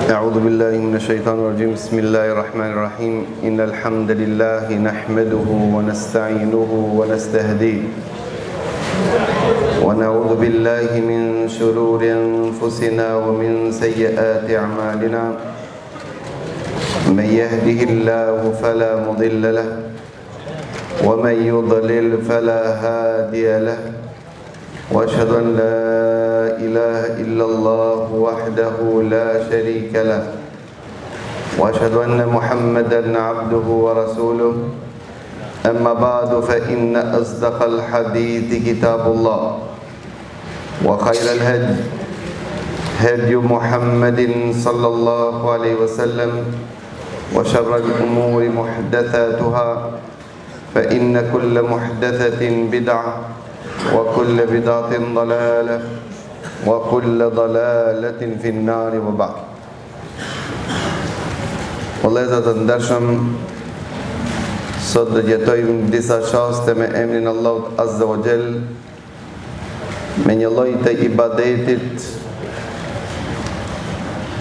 أعوذ بالله من الشيطان الرجيم بسم الله الرحمن الرحيم إن الحمد لله نحمده ونستعينه ونستهديه ونعوذ بالله من شرور أنفسنا ومن سيئات أعمالنا من يهده الله فلا مضل له ومن يضلل فلا هادي له وأشهد أن لا إله إلا الله وحده لا شريك له وأشهد أن محمدا عبده ورسوله أما بعد فإن أصدق الحديث كتاب الله وخير الهدي هدي محمد صلى الله عليه وسلم وشر الأمور محدثاتها فإن كل محدثة بدعة وكل بدعة ضلالة وكل ضلالة في النار وبعد. Vëllezër të ndershëm, sot do jetojmë disa çaste me emrin Allahut Azza wa Jall, me një lloj të ibadetit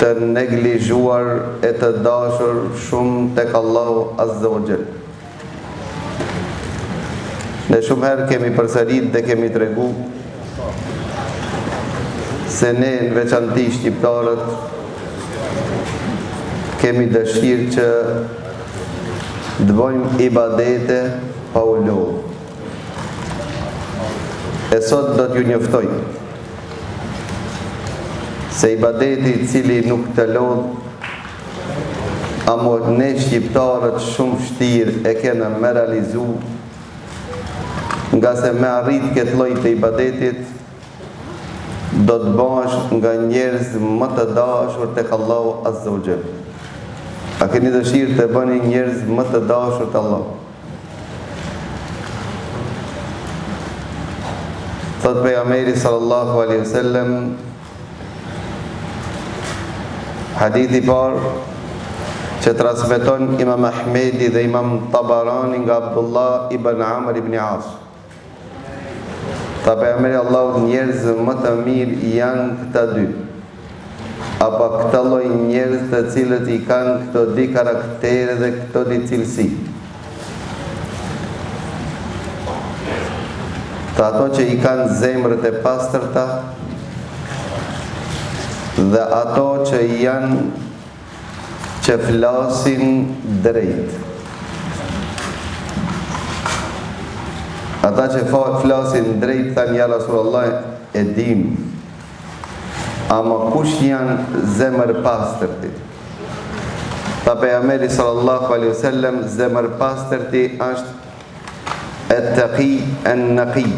të neglizhuar e të dashur shumë tek Allahu Azza wa Jall. Ne shumë herë kemi përsërit dhe kemi tregu se ne në veçanti shqiptarët kemi dëshirë që të bëjmë ibadete pa u lodhur. E sot do t'ju njoftoj se ibadeti I cili nuk të lodh, amo ne shqiptarët shumë vështirë e kena me realizu, nga se me arrit këtë lloj të ibadetit do të bash nga njerëz më të dashur tek Allahu Azza wa Jall. A keni dëshirë të bëni njerëz më të dashur te Allahu? Thot pejgamberi sallallahu alaihi wasallam, hadithi parë që transmeton Imam Ahmedi dhe Imam Tabarani nga Abdullah ibn Amr ibn As. Ta pejgamberi Allahut, njerëz më të mirë janë këta dy, apo këta lloj njerëz të cilët I kanë këto dy karaktere dhe këto dy cilësi. Të ato që I kanë zemrët e pastërta dhe ato që janë që flasin drejt. Ata që flasin drejt thanë, ja Rasulullah, e dim, ama kush janë zemër pastërti? Ta pejgamberi sallallahu alaihi wasallam, zemër pastërti është et-taqi an-naqi,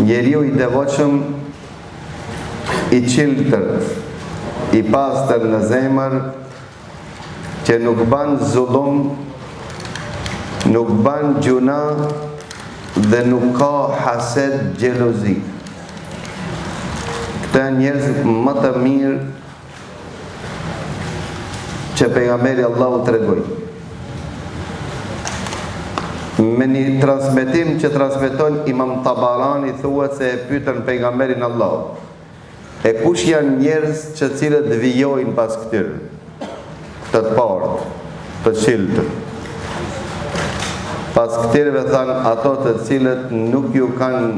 njeriu I devotshëm, I qiltër, I pastër në zemër, që nuk ban zullum, nuk ban gjuna dhe nuk ka hased, xhelozi. Këta njerëz më të mirë që pejgamberi Allahu tregoi. Me një transmetim që transmeton Imam Tabarani, thuhet se e pyetën pejgamberin Allahu, e kush janë njerëz që cilët vijojnë pas këtyre, të parë, të qiltër? Pas këtyre thanë, ato të cilët nuk ju kanë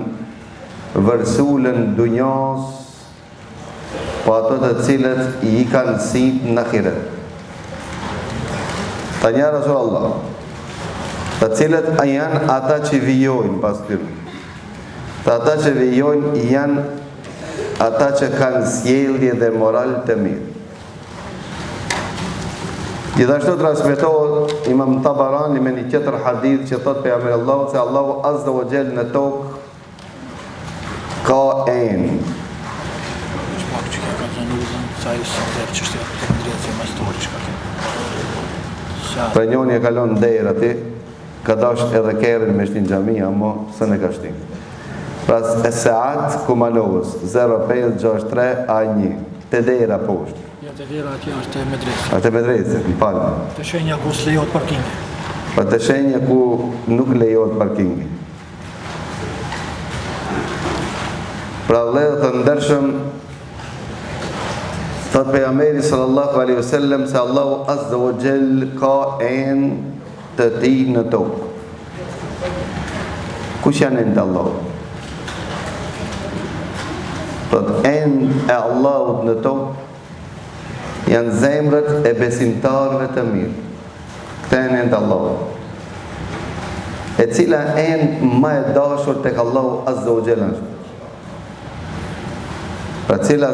vërsulën dunjas, po ato të cilët I kanë sit në ahiret. Ta një Rasulullah, të cilët janë ata që vijojnë pas tyre. Të ata që vijojnë janë ata që kanë sjellje dhe moral të mirë. Gjithashtu transmetohet Imam Tabarani me një tjetër hadith që thot pejgamberi Allahu se Allahu Azza wa Jall në tokë ka enë. Pra njoni e kalon derë ati, ka dash edhe kerën me shtin xhamia, mo së ne ka shtin. Pra e saat kumalovës 0563 A1 te dera poshtë. Ja, te dera atje është te medrese. A te medrese, më falë. Te shenja ku s'lejohet parkingi. Pa te shenja ku nuk lejohet parkingi. Pra vëllezër të ndershëm, Thot pejgamberi sallallahu alaihi wasallam se Allahu azza wa jall ka en të tij në tokë. Kush janë en të Allahut? Thot en e Allahut në tokë janë zemrët e besimtarëve të mirë. Këta janë en të Allahut. E cila en më e dashur tek Allahu azza wa jall është. Pra cila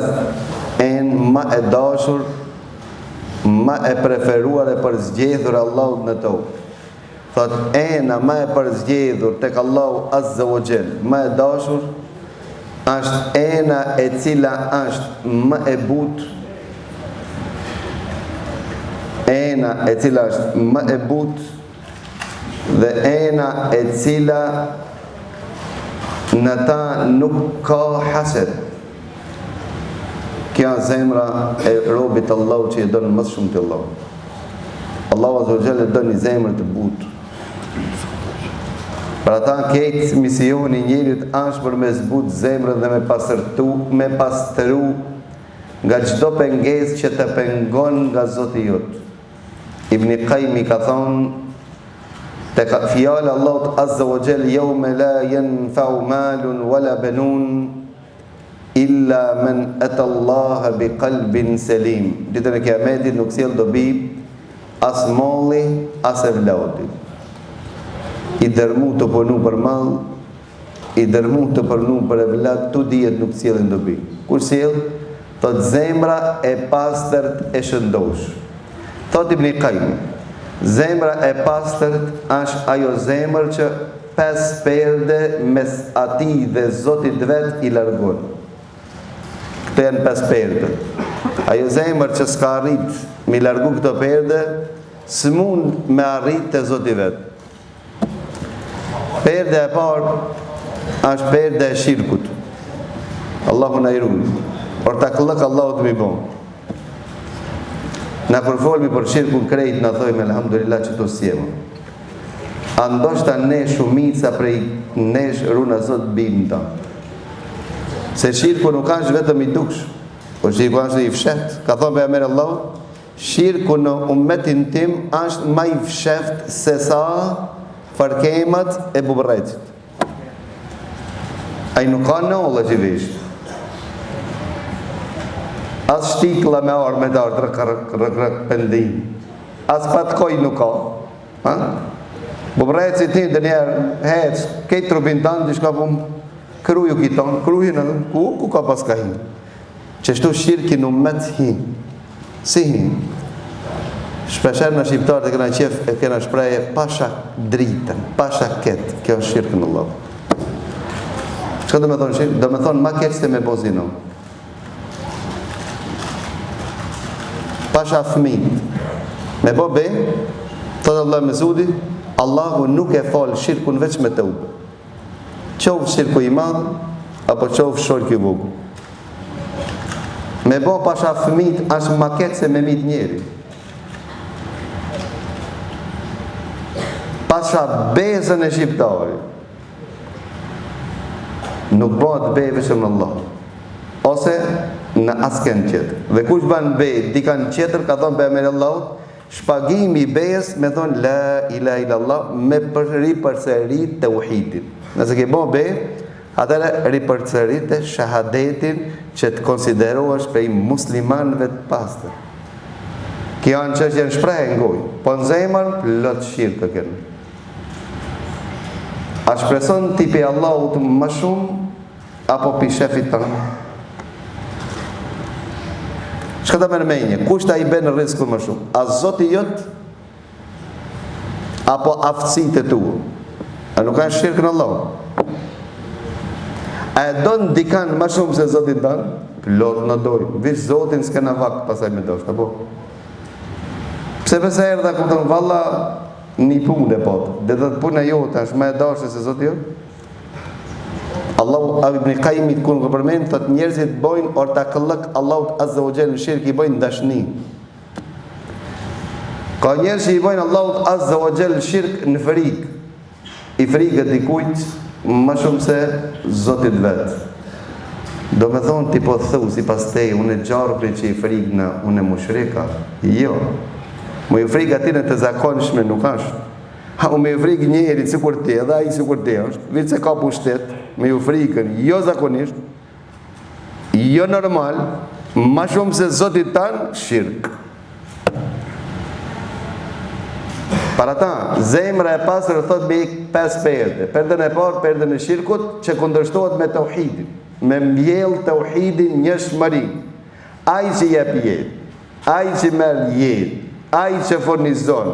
en më e dashur, më e preferuar e përzgjedhur Allahut në tokë. Thot ena më e përzgjedhur tek Allahu azza wa jall, më e dashur është ena e cila është më e butë, ena e cila është më e butë dhe ena e cila në ta nuk ka hased. Kja zemra e robit Allahu që i donë më shumë të Allahu. Allahu azza wa jalla donë një zemrë të butë. Për ata këtë misioni njerit është për me zbut zemrën dhe me pastëru nga çdo pengesë që të pengon nga Zoti jot. Ibn Qayyim ka thonë te fjala Allahut azza wa jalla yawma la yanfa'u malun wala banun illa man ata Allah bi qalbin salim. Ditën e Kiametit nuk sjell dobi as molli as evladi. I dërmu të punu për mall, i dërmu të punu për evlad, tu dihet nuk sjellin dobi. Kur sjell, thot zemra e pastërt e shëndosh. Thot Ibn Qayyim, zemra e pastërt është ajo zemër që 5 perde mes atij dhe Zotit vet i largon. Këto janë 5 perde. Ajo zemër që s'ka arrit me largu këto perde, s'mund me arrit te Zoti vet. Perde e parë është perde e shirkut. Allahu na i ruaj. Por ta këllëk Allahu të mi bon. Na kur folmi për shirkun krejt na thojmë elhamdulillah që to sjema. A ndoshta ne shumica prej nesh runa Zot bim ta. Se shirku nuk është vetëm i duksh, po shirku është i fshet. Ka thonë pejgamberi Allahu, shirku në ummetin tim është më i fshet se sa farkemat e bubrejtit. Ai nuk ka nëllë që visht. As shtikla me orë me darë, rëk pëndin. As patkoj nuk ka. Bubrejtit ti dhe njerë, hec, kejtë trupin tanë, dishka pun, kruju kiton, kruju në ku ka pas ka hinë. Qështu shirki në met hinë. Si hinë? Shpesher në shqiptarët e këna qef e këna shpreje pasha dritën, pasha ketë, kjo është shirkë në Allah. Që do me thonë shirkë? Do me thonë ma ketë se me bozino. Pasha fëmijë. Me bo be, thotë Allah Mesudi, Allahu nuk e falë shirkun veç me të ube. Qovë shirku i madhë, apo qovë shorki i vogël. Me bo pasha fëmijë është ma ketë se me mitë njeri. Pasha bezën e shqiptari nuk bëhet be vetëm në Allah ose në asken tjetër. Dhe kush ban be dikan tjetër, ka thonë pejgamberi Allahut, shpagimi i bes me thonë la ilaha illallah, me ripërsërit tauhidin. Nëse ke bën be, atëherë ripërsërit shahadetin që të konsiderohesh prej muslimanëve të pastër. Kjo janë çështje në shprehje në gojë, po në zemër plot shirkë kënë. A shpreson tipi Allahut më shumë apo pi shefit tënë? Çka ta mërmenje? Kush ta i bën rrezikun më shumë? A Zoti jot apo aftësitë tua? A nuk ka shirkë në Allah? A e don dikan më shumë se Zoti don? Plot në dojë. Vish Zotin s'kena vakt pasaj me dosh, apo? Pse pëse erdha ku të në valla një punë e potë, dhe dhe të punë e jote është më e dashur se Zoti jot? Allahu Ibn Qayyim kur ka përmend thot njerëzit bojnë ortakëllëk Allahut azza wa jalla, shirk i bojnë dashni. Ka njerëz që i bojnë Allahut azza wa jalla shirk në frikë. I frikët dikujt më shumë se Zotit vet. Do me thonë ti po thu si pas te, unë e gjarëpri që i frikë në unë e mushrika. Jo. Më i frikë atine të zakonshme nuk ashtë. Ha, me ju frikë njeri si kur ti, edhe aji si kur ti është, vitë se ka pushtet, me ju frikën, jo zakonisht, jo normal, ma shumë se zotit tanë, shirkë. Para ta, zemra e pasër thot me i 5 perde. Perden e parë, perden e shirkut, që kundërshtohet me tauhidin. Me mbjell tauhidin një shmëri. Ai që jep jetë, ai që merr jetë, ai që furnizon,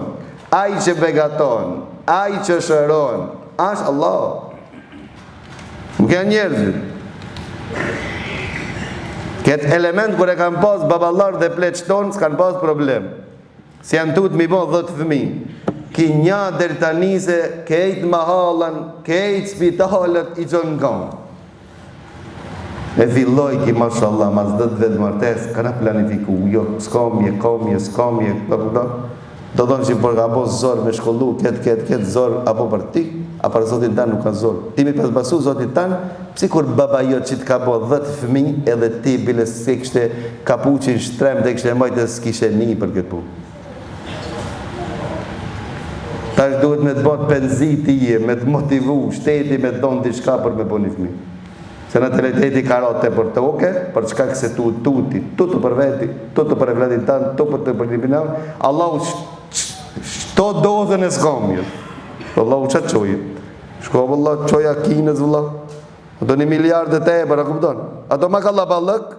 ai që begaton, ai që shëron, është Allah. Nuk janë njerëzit. Këtë element kër e kanë pas baballar dhe pleqton, s'kanë pas problem. Si janë tut mi bo 10 fëmijë. Ki nja deri tani se kejt mahalën, kejt spitalet i qënë kanë. E filloj ki mashallah, mas 10 vetë martes, kana planifiku, jo, s'kamje, do thonë që për ka bo zorë me shkollu, ketë zorë, apo për ti, a për zotin tanë nuk ka zorë. Ti mi pasbasu zotin tanë, si kur baba jo që të ka bo 10 fëmijë, edhe ti bile se kështë kapuqin shtrem dhe kështë e majtë s'kishe një për këtë punë. Tash duhet me të botë penziti me të motivu, shteti me të donë diçka për me bo një fëmijë. Se në të lejteti karote për të oke, për çka këse tuti, tutu për veti, tutu për e vletin tanë, tutu për të për një pinam, Allahu shto dozën e s'kamjët. Allahu qatë qojit? Shko vëllah, qoja kinës vëllah. Ato 1 miliard e për a kupton. Ato ma ka labalëk,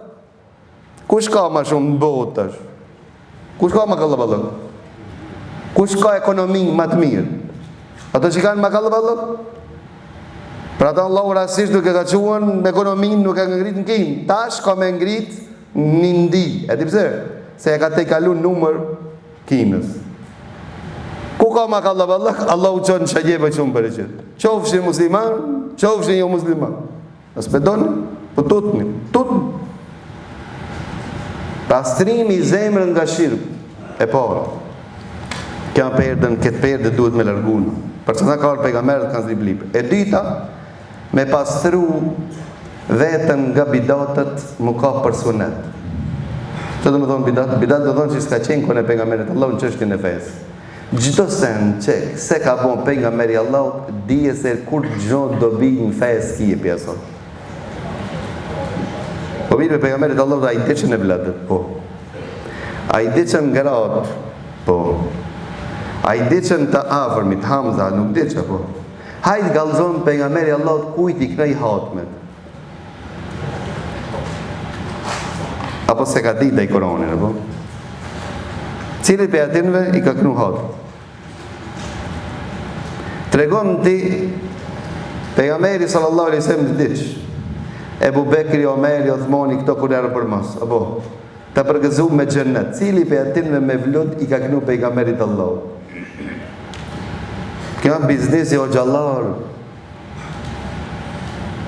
kush ka ma shumë në botash? Kush ka ma ka labalëk? Kush ka ekonomi ma të mirë? Ato që kanë ma ka labalëk? Pra ta Allahu rasisht duke ka quen me ekonomin nuk e ngrit në kinë. Tash ka me ngrit një ndi. E ti pse? Se e ka te kalu numër kinës. Ku ka ma ka labalëk? Allahu qënë që gjebe qëmë për e qëtë. Qofshin musliman, qofshin jo musliman. Nësë pedoni, po tutni. Pastrimi i zemrën nga shirkë e parë. Kja perdën, këtë perdë duhet me lërgunë. Për që në ka orë pejgamberët kanë zriblipë. E dyta, me pastru vetën nga bidatët mu ka për sunet. Që do me thonë bidatë? Bidatë do thonë që s'ka qenë kone pejgamberit Allah në qështjën e fesë. Gjdo sen që se ka bon pejgamberi Allah, dije se kur gjonë do bi në fesë kje pjesot. Po mirë me pejgamberit Allah, a i deqën e bladët, po. A i deqën gratë, po. A i deqën të afërmit, Hamza, nuk deqë, po. Hajtë galzon pejgamberi Allah kujt i kënej hatmet. Apo se ka dita i Koranin, apo? Cili për atinve i ka kënu hatmet. Tregon ti pejgamberi sallallahu alaihi wasallam të diqë. Ebu Bekri, Omeri, Othmani, këto kur erë për mas, apo? Të përgëzu me gjennet. Cili për atinve me vlut i ka kënu pejgamberit Allah. Kjo biznesi o gjallar.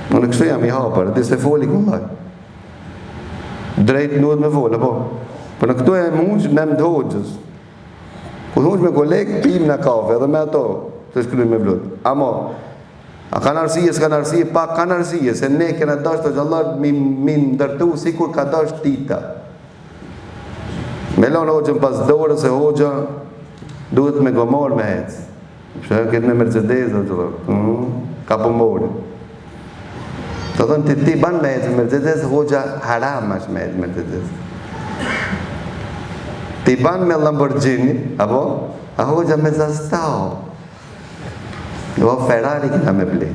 Në kështu jam i hapër, dhe se foli këllaj. Drejt nuhet me folë, po. Për në këtu e mundë me më të hoqës. Ku mundë me kolegë, pim në kafe, edhe me ato, të shkryjnë me vlut. Amo, a kanë arsije, s'kanë arsije, pak kanë arsije, se ne kena dash të gjallar, mi ndërtu si kur ka dash tita. Me lonë hoqën pas dorë, se hoqë duhet me gomor me hecë. Shë këtë me Mercedes, ka po mori. Të thonë, ti ban me jetë Mercedes, hoxha haram është me jetë Mercedes. Ti ban me Lamborghini, apo? A hoxha me Zastau. Jo, Ferrari këta me ble.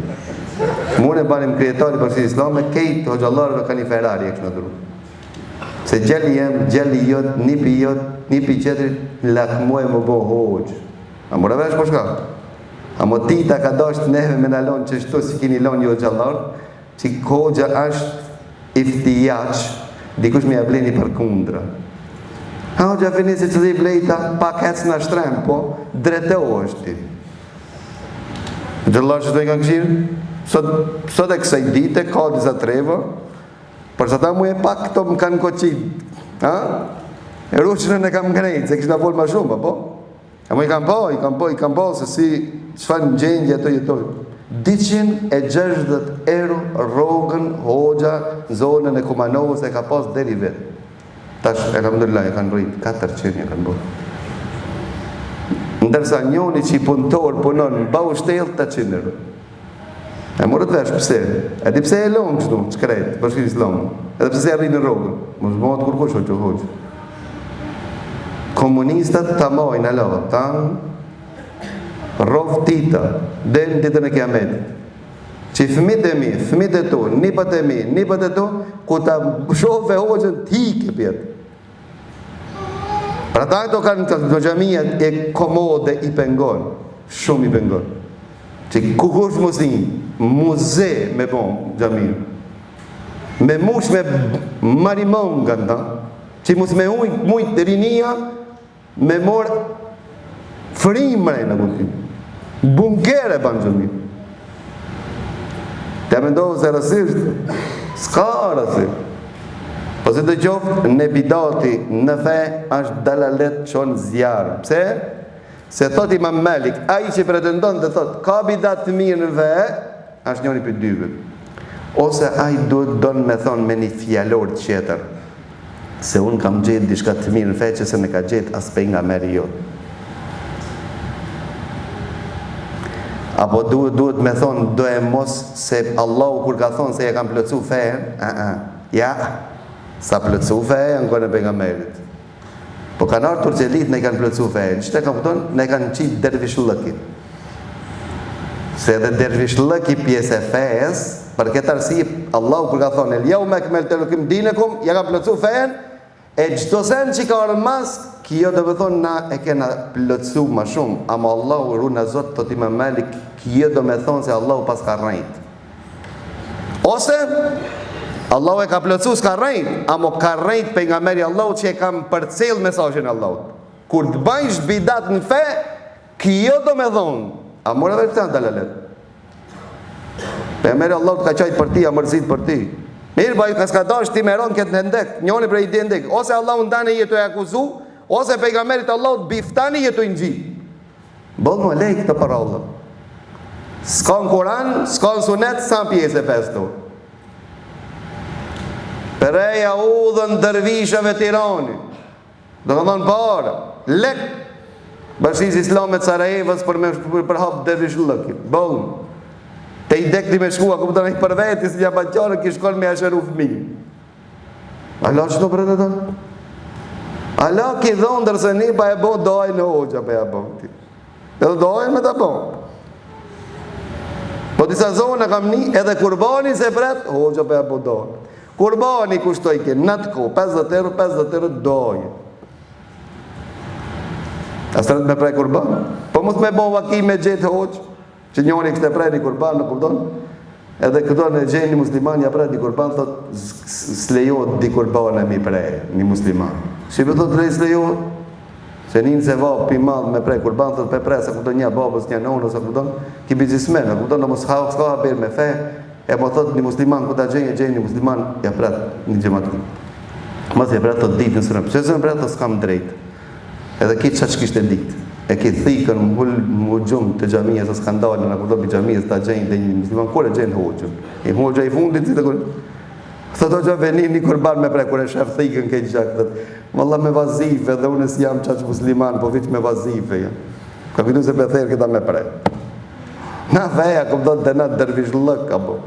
Mune banim krijetari për si islame, kejtë hoxha Allarëve ka një Ferrari e kështë në dru. Se gjeli jem, gjeli jot, nipi jot, nipi qetërit, lakmuaj më bo hoxhë. A mora vesh po shka? A mo tita ka dasht neve me në lonë që shtu si kini lonë jo gjallar, që hoxha është iftijaq, dikush me jableni për kundra. A hoxha finisi që zi blejta, pak hec në shtrem, po, drete o është ti. Gjallar që të i kanë këshirë, sot e kësaj dite, ka disa trevo, përsa ta mu e pak këto më kanë koqit. E ruqënën e kam grejtë, se kështë në folë ma shumë, po? A mu i kam po, se si qëfar në gjendje ato jetoj. 260 euro rrogën hoxha në zonën e Kumanovës e ka pas deri vetë. Tash, elhamdulillah, e kanë rrit 400 e kanë bërë. Ndërsa njoni që i punëtor punon në bau shtel 800 euro. E morët vesh pëse? E di pse e lomë kështu, shkrejt, bashkërisë lomë. Edhe pse se rrinë në rrogën. Mos mëhet kur kush o hoqë. Komunistat ta mojnë alo, ta rovtita, den ditën e kiametit. Që fëmit e mi, fëmit e tu, nipat e mi, nipat e tu, ku ta shofe hoqën t'hike pjetë. Pra ta këto kanë në gjamia e komode i pengon, shumë i pengon. Që kukush muslim, muze me bon gjamia. Me mush me marimon nga ta, që mus me mujt rinia, me morë frimre në kutim. Bunkere banë gjamia. Të me ndohë se rësisht, s'ka rësisht. Po se të qoftë, në bidati në fe, është dalalet qonë zjarë. Pse? Se thot Imam Malik, ai që pretendon të thot, ka bidat të mirë në fe, është njëri për dyve. Ose ai duhet donë me thonë me një fjallor tjetër, se unë kam gjetë dishka të mirë në fe, që se me ka gjetë as pejgamberi jo. Apo duhet me thonë, do e mos se Allahu kur ka thonë se ja kam plëcu fejën, ja, sa plëcu fejën, në kone pejgamberit. Po kanë artur që litë ne kanë plëcu fejën, qëte ka pëton, ne kanë qitë dervish lëki. Se edhe dervish lëki pjesë e fejës, për këtë arsye, Allahu kur ka thonë, el jau me këmel të lukim dinekum, ja ka plëcu fejën, e gjdo sen që ka ormas, kjo dhe me thonë, na e kena plëcu ma shumë, ama Allahu runa zotë, të ti me Malik, kjo dhe me thonë se Allahu pas ka rrejt. Ose, Allahu e ka plëcu s'ka rrejt, ama ka rrejt për nga meri Allahu që e kam përcel mesajin Allahu. Kur të bajsh bidat në fe, kjo dhe me thonë, a mora dhe të të dalalet. Për meri Allahu të ka qajtë për ti, a mërzit për ti. Mirë, baju ka s'ka dash ti me ronë këtë në ndek, njoni për i di ndek. Ose Allahu ndani jetu e akuzu, ose pejgamberit Allahu të biftani jetu i në gjithë. Bëllë më lej këtë për Allah. S'ka në Kuran, s'ka në sunet, sa në pjesë e festu. Përeja udhën dërvishave Tirani. Do të thonë parë, lek, bashkësis Islamet Sarajevës për hapë dërvish lëki. Bëllë. Te i dekti me shkua, ku përta me i për vetis, një baqarë, ki shkon me asheru fëmi. Allah që të për të tonë? Allah ki dhonë, dërse një pa e bo, dojnë në hoqa pa e bo. Edhe dojnë me të bo. Po disa zonë kam një, edhe kurbani se pret, hoqa pa e bo dojnë. Kurbani kushtoj ke, në të ko, 50 euro dojnë. Asë rëtë me prej kurbani? Po mos me bo vaki me gjithë hoqë. Që njëri kështë e prej një kurban në kupton, edhe këto në gjenë një musliman, ja prej një kurban, thot, s'lejot di kurban e mi prej, një musliman. Shqipe thot, rej s'lejot, se njën se vabë pi madhë me prej kurban, thot, pe prej, sa kupton një babës, një nonë, sa kupton, ki bizismen, a kupton, në mos s'ka haber me fe, e mo thot, një musliman, ku ta gjenë një musliman, ja prej një gjematë. Mas ja prej thot ditë në sërëm, që zërëm prej thot s'kam drejt, edhe kitë qatë shkisht e ditë. E ki thikën më gjumë të gjamiës e skandalën, në këto për gjamiës të gjenë dhe një musliman, kur e gjenë hoqën? I hoqëa i fundit, si të kërë, thëtë hoqëa venim një kurban me prej, kur e shef thikën ke gjak, thëtë, valla me vazife, dhe unë si jam qaqë musliman, po vich me vazife, ja. Ka këtu se për thejrë këta me prej. Na feja, këpëdo të na dërvish lëk, apo.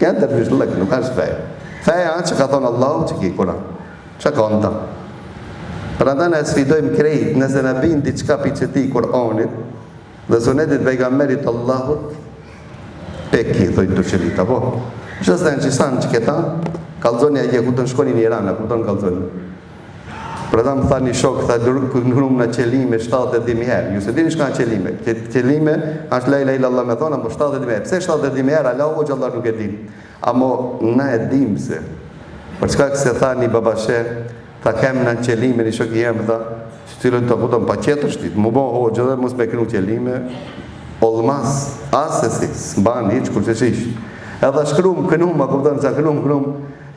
Kënë dërvish lëk, nuk është feja. Feja që ka thonë Allahu që ki kuran. Që ka në ta. Për ata në sfidojmë krejt, nëse në binë diçka për që ti Kur'anit dhe sunetit pejgamberit Allahut, peki, thojtë të qërit, apo? Qësë në qësanë që këta, kalzoni a je ku të në shkoni një Iran, ku të në kalzoni. Për ata më tha një shok, tha nërum në qelime 70.000 herë, ju se dini shka në qelime, qelime është la ilaha illallah me thonë, amo 70.000 herë, pse 70.000 herë, Allah o që Allah nuk e din, amo na e dim se, për çka këse tha një babashe, ta kemë në qelime, një shok i jemë, tha, që cilën të kutëm pa qetër shtit, mu bo hoqë dhe mos me kënu qelime, olmas, asesi, s'mban, hiq, kur që qishë. Edhe shkrum, kënum, a kuptën që kënum,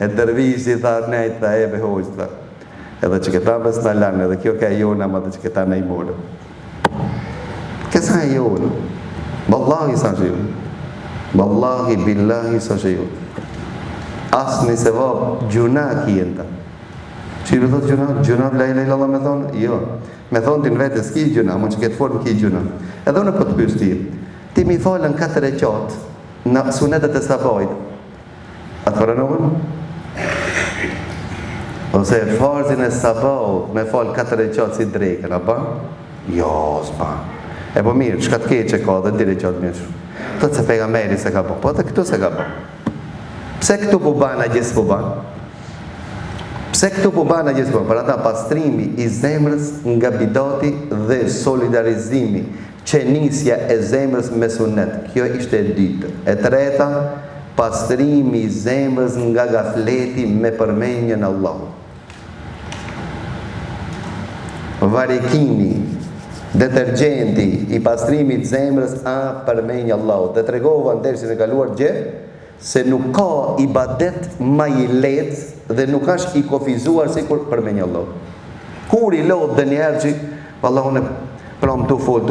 e dërvisi, tha, nejt, tha, ebe hoqë, tha. Edhe që këta bes në lanë, edhe kjo ka jona, ma dhe që këta në i morë. Kësa e jona? Wallahi sa që jona. Wallahi, billahi, sa që ju. Asë një se vabë, gjuna kijen ta. Që i thot gjuna? Gjuna la ilaha illallah me thonë? Jo. Me thonë ti në vetës ki gjuna, më që këtë formë ki gjuna. Edhe unë po të pyes ti. Ti mi falën 4 rekat në sunetet e sabajt. A të paranohen? Ose farzin e sabajt me falë 4 rekat si drejken, a pa? Jo, s'pa. E po mirë, shka të keqe ka dhe 2 rekat mirë shumë. Thot se pejgamberi se ka po, po dhe këtu se ka po. Pse këtu po banë, a gjithë po banë? Pse këtu po banë, a gjithë po banë? Për ata pastrimi i zemrës nga bidati dhe solidarizimi, qenisja e zemrës me sunet. Kjo ishte e dytë. E treta, pastrimi i zemrës nga gafleti me përmenjën Allah. Varikimi, detergjenti i pastrimit zemrës a përmenjë Allah. Dhe të regova në dersin e kaluar gjë, se nuk ka ibadet ma i letë dhe nuk është i kofizuar si kur përmenjë Allah. Kur i lodhë dhe njerë që, Allah unë pram të folë,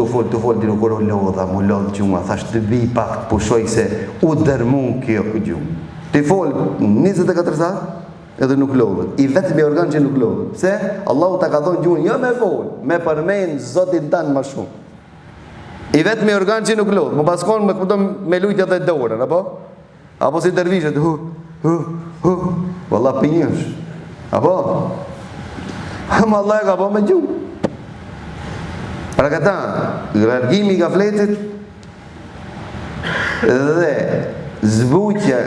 di nuk kur u lodha, mu lodhë gjuma, thash të bi pak të pushoj se u dërmun kjo gjumë. Ti folë 24 satë, edhe nuk lodhët. I vetëm i organ që nuk lodhët. Pse? Allahu ta ka thonë gjuhën, jo me folë, me përmenë Zotin tanë ma shumë. I vetëm i organ që nuk lodhët. Më paskon me këpëton me lujtja dhe dorën, apo? Apo si dervishet, Wallah pinjësh. Apo? Ama Allah e ka po me gjuhë. Pra këta, largimi i gafletit dhe zbutja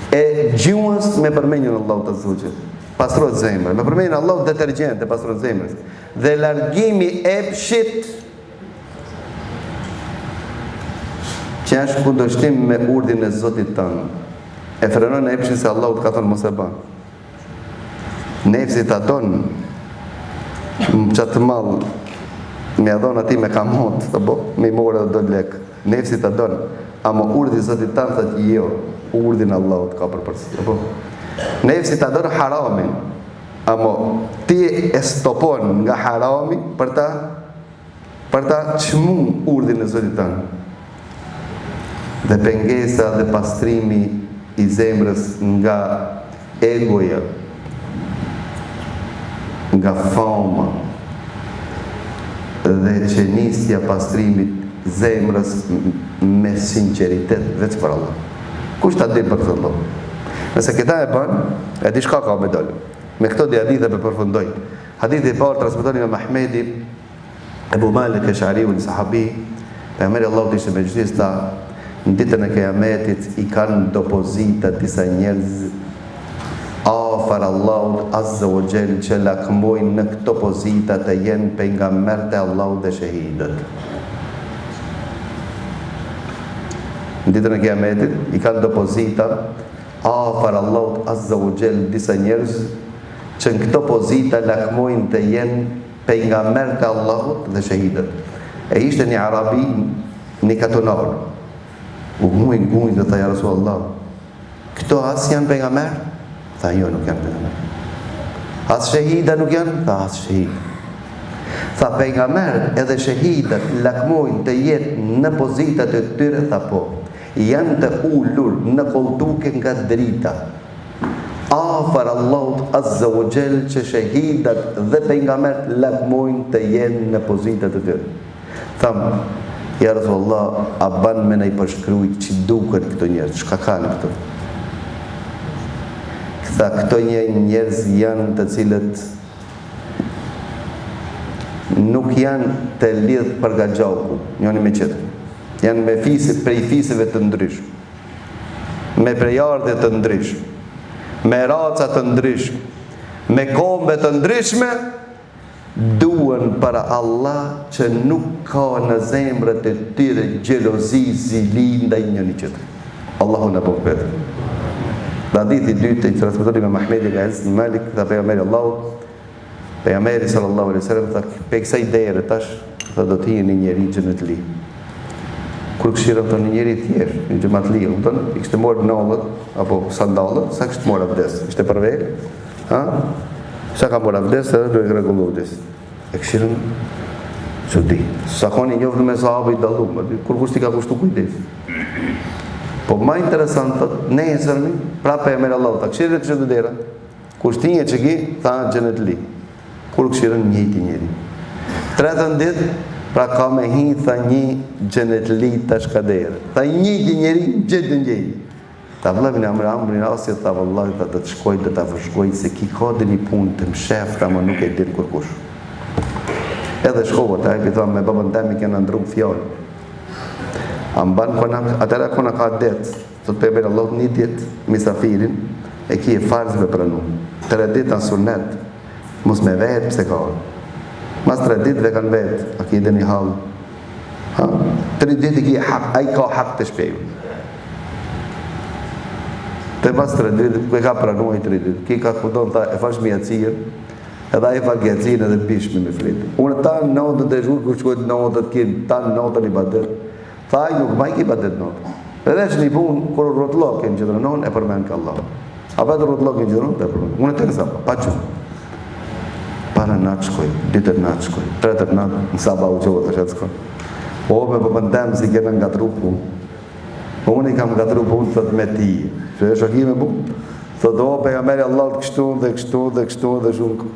e gjuhës me përmenjën Allah të zhuqët, pastrot zemrë, me përmenjën Allah detergjent e pastrot zemrës, dhe largimi e pshit, që është kundërshtim me urdin e Zotit tanë, e frenon e pshit se Allah të ka thonë mos e banë. Nefësit aton, qatë malë, me adon ati me kamot, me i more dhe do lekë, nefësit aton, ama urdi Zotit tanë thët jo, urdin Allahut ka përpërsi. Nefsi ta dërë haramin, ama ti e stopon nga harami për ta çmu urdin e Zotit tanë. Dhe pengesa dhe pastrimi i zemrës nga egoja, nga fama dhe qenisja pastrimit zemrës me sinceritet veç për Allah. Kush ta din për këtë Allah? Nëse këta e bën, e di shka ka me dollë. Me këto di hadithe për përfundoj. Hadithi parë transmetoni nga Mahmedi, Ebu Malik e Shariu në sahabi, pejgamberi Allahut ishte me gjystis ta, në ditën e kiametit i kanë depozita disa njerëz afër Allahut Azza wa Jall që lakmojnë në këto pozita të jenë pejgamberët e Allahut dhe shahidët. Në ditën e kiametit i kanë depozita afër Allahut Azza wa Jall disa njerëz që në këto pozita lakmojnë të jenë pejgamberët e Allahut dhe shahidët. E ishte një arabi, një katonar. U gujnë dhe tha ja Rasulullah, këto as janë pejgamber? Tha jo, nuk janë pejgamber. As shahida nuk janë? Tha as shahida. Tha pejgamberët edhe shahidët lakmojnë të jetë në pozitat e tyre? Tha po. Janë të ullur në koltuke nga drita afër Allahut Azza wa Jall që shahidat dhe pejgamberët lakmojnë të jenë në pozitat e tyre. Thamë, ja Rasulullah, a ban me në i përshkrujt që duken këto njerëz, shka kanë këto? Këta këto njerëz janë të cilët nuk janë të lidhë për nga gjaku, njëni me qëtër. Janë me prej fisëve të ndryshme, me prejardhe të ndryshme, me raca të ndryshme, me kombe të ndryshme, duen para Allah që nuk ka në zemrët e tyre gjelozi, zili ndaj njëni qëtër. Allahu në përpër. Dhe hadithi dytë i transmetuar nga Mahmedi nga Enes bin Malik, dhe pejgamberi Allahut, pejgamberi sallallahu alaihi wasallam tha, pe kësaj dere tash, tha do të jeni njëri xhenet li. Kur këshira të një njëri tjerë, një xhemat li, i kishte morë nallët apo sandallët, sa kishte morë abdes, ishte përvej, ha? Sa ka morë abdes, edhe do e rregullu abdes. E këshirën çudi. Sa koni njoftë me sahabë i dalluar, kur kush ti ka kushtu kujdes. Po ma interesant, thot, nesërmi, prapë e mërë Allah, ta këshirë kështë të dera, kur shtinje që ki, tha gjenet li, kur këshirën njëti njëri. Tretën ditë, pra ka me hi, tha një gjenet li të shkaderë, tha njëti njëri, gjithë njëri. Ta vëllëvin e amrin asje, ta vëllëvin, ta të shkoj, dhe ta vëshkoj, se ki ka dhe një punë të mshef, ta më nuk e din kërkush. Edhe shkova, ta e pitha me babën temi kena ndru fjallë. Atëra kona ka det, të të përbërë Allah një dit, misafirin, e ki e farzve pranu. 3 dit në sunet, mos me vetë pëse ka. Mas 3 ditve kanë vetë, a ki dhe një halë. 3 dit i ki hak, a i ka hak të shpeju. Të pas 3 dit, e ka pranu e 3 dit, ki ka këton, ta e fash mjëtsirë, edhe a i fa gjecin edhe bishmi me fritë. Unë ta në notët e zhurë, kur shkojtë notët, ta në notën i badet. Tha i nuk majki badet notë. Edhe që një punë, kur rotlokin që dërënon, e përmen ka Allah. A vetë rotlokin që dërënon, e përmen. Unë e të nësa, pa që. Para natë shkoj, ditët natë shkoj, 3 natë, në saba u qohë të shetë shkoj. O, me pëpëndem si kena nga tru punë. Unë i kam nga tru punë, thët me ti. Që e shokime punë. Thët, o, pe ja meri Allah të kështu dhe kështu dhe kështu dhe shumë.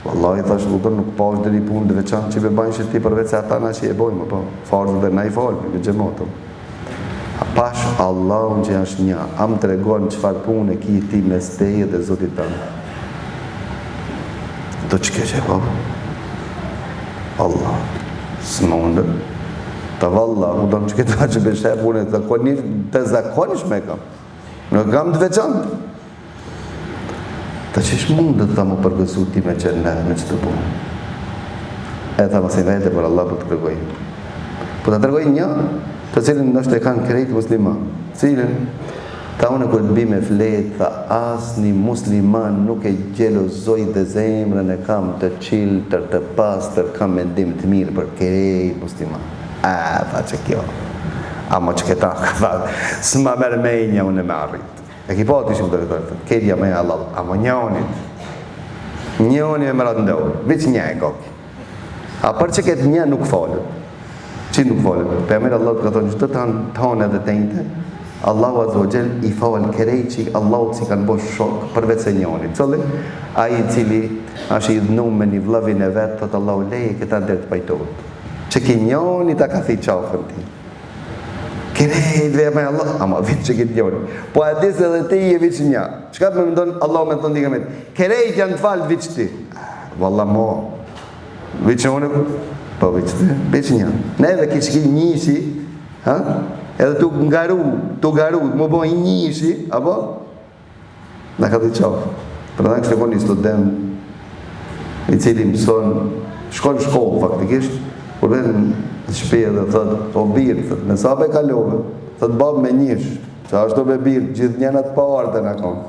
Wallahi thash lutën nuk pash dhe një punë dhe veçanë që be bajnë që ti përvec se ata na që e bojmë, po, farzë dhe na i falë, në gjemotëm. A pash Allah unë që jash një, am të regonë qëfar punë e ki ti me steje dhe zotit tënë. Do që ke që e po? Allah, së mundë. Ta valla, u do në që këta që be shep unë të zakonish me kam. Në kam të veçanë. Ta qish mundët ta më përgësu ti me qenet me që të punë. E tha mësi vete për Allah për të tërgoj. Po të tërgoj një, të cilin nështë e kanë krejt musliman. Cilin, ta unë e kërë të bi me fletë, tha asë një musliman nuk e gjelozoj dhe zemrën e kam të qiltër, të pastër, kam mendim të mirë për krejt musliman. A, tha që kjo. Amo që këta, tha, së ma merë menja unë e me arrit. E ki po të ishim të rritërë, kedja me Allah, amo njoni e më ratë ndohë, vëq një e koki. A për që këtë një nuk folët, që nuk folët, për e mërë Allah të këtonë që të tonë edhe tejnëte, Allahu Azogjel i falë kerej që Allahu që kanë bo shok përvec e njoni. Cëllë, a i cili ashtë i dhnu me një vlavin e vetë, thëtë Allahu leje këta ndërë të pajtojtë, që ki njoni ta ka thi qafën ti. Kerejt dhe me Allah, ama vitë që këtë njoni. Po adis edhe ti e vitë një. Qëka të me mëndonë, Allah me të ndikë me të. Kerejt janë të falë vitë ti. Valla mo. Vitë që unë, po vitë ti, vitë një. Ne edhe kishë ki njëshi, edhe tu ngaru, më bojë njëshi, apo? Në ka të qafë. Për në kështë e konë një student, i cili mëson, shkollë faktikisht, kur vedën shpeje dhe thëtë, o birë, thëtë, në sa be kalove, thëtë babë me njësh, që ashtu be birë, gjithë njenat pa arte në konë.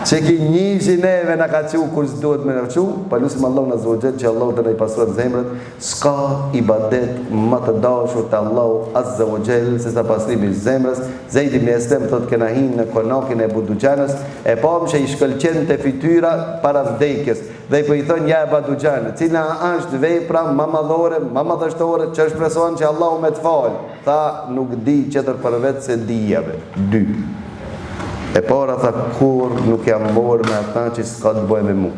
Që ki njëshi neve në ka qu, kur së duhet me në qu, pa lusim Allah në zogjet, që Allah të në i pasurat zemrët, s'ka i badet më të dashur të Allah azze o gjellë, se sa pasrimi zemrës, zejti me estem, thëtë kena hinë në konakin e budugjanës, e pam që i shkëlqen të fityra para vdekjes, dhe i për i thënë ja e badugjanë, cila është vepra ma madhështore, që është presohen që Allah me të falë, tha nuk di qëtër për vetë se dijave, 2. E para tha, kur nuk jam morë me ata që s'ka të bëjë me mu.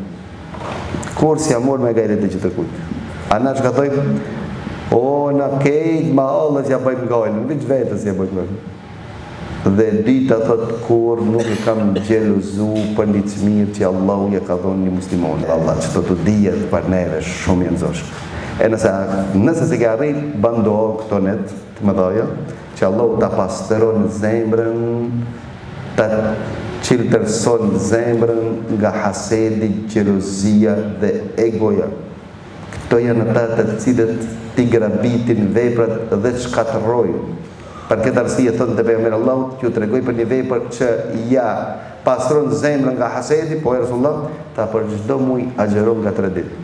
Kur si jam morë me gajret e që të kujtë. A na që ka thojë, o, na kejtë ma allës ja bëjmë gajnë, në vëqë vetës ja bëjmë gajnë. Dhe dita thot, kur nuk e kam gjeluzu për një të mirë që Allahu ja ka dhonë një muslimonë. Allah, që të dijet për neve shumë janë zoshë. E nëse se ke arrit, bando këto net të më dhaja, që Allahu ta pasteron zemrën, ta qiltërson zemrën nga hasedi, gjelozia dhe egoja. Këto janë ata të cilët ti grabitin veprat dhe shkatërrojnë. Për këtë arsye thënë të pejgamberi Allahut, që të regoj për një vepër që ja pastron zemrën nga hasedi, po e Rasulullah, ta për çdo muaj agjeron nga 3 ditë.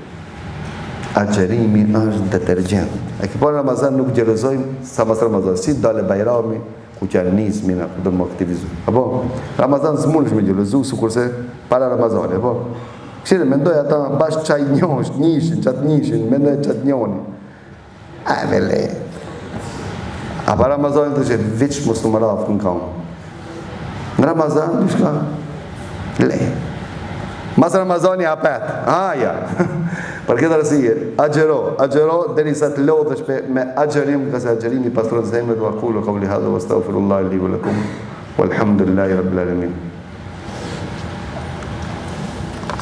Agjerimi është detergjent. E këpo në Ramazan nuk gjelozojmë sa mas Ramazan, si dale Bajrami, ku që janë nisë mina, ku do më aktivizu. Apo, Ramazan s'munësh me gjelozu, su kurse para Ramazani, apo. Këshire, mendoj ata bashkë qaj njosh, njishin, qatë njishin, mendoj qatë njoni. A, vele. A para Ramazani të që vëqë mos të më rafë në kam. Në Ramazan, diçka le. Mas Ramazani hapet. Ja. Për këtë arsye, agjero derisa të lodhesh me agjerim, ka se agjerimi pastron zemrën. Wa qulu qawli hadha wastaghfirullaha li wa lakum walhamdulillahi rabbil alamin.